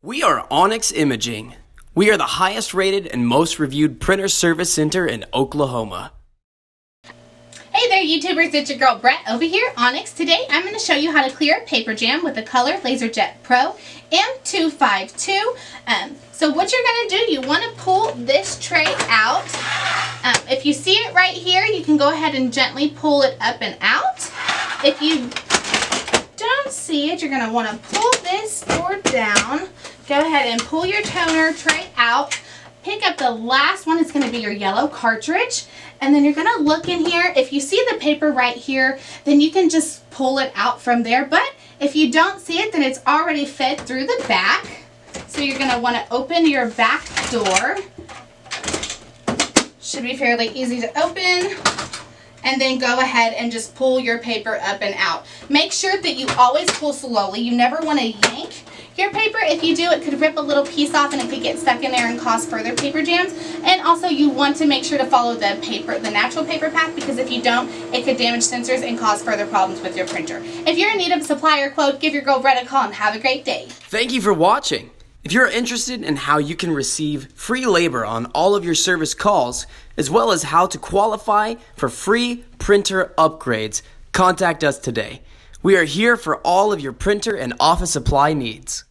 We are Onyx Imaging. We are the highest rated and most reviewed printer service center in Oklahoma. Hey there YouTubers, it's your girl Brett over here, Onyx. Today I'm going to show you how to clear a paper jam with the Color LaserJet Pro M252. So what you're going to do, you want to pull this tray out. If you see it right here, you can go ahead and gently pull it up and out. If you don't see it, you're going to want to pull this door down. Go ahead and pull your toner tray out. Pick up the last one. It's going to be your yellow cartridge. And then you're going to look in here. If you see the paper right here, then you can just pull it out from there. But if you don't see it, then it's already fed through the back. So you're going to want to open your back door. Should be fairly easy to open. And then go ahead and just pull your paper up and out. Make sure that you always pull slowly. You never want to yank your paper. If you do, it could rip a little piece off and it could get stuck in there and cause further paper jams. And also you want to make sure to follow the natural paper path, because if you don't, it could damage sensors and cause further problems with your printer. If you're in need of a supplier quote, give your girl Brett a call and have a great day. Thank you for watching. If you're interested in how you can receive free labor on all of your service calls, as well as how to qualify for free printer upgrades, contact us today. We are here for all of your printer and office supply needs.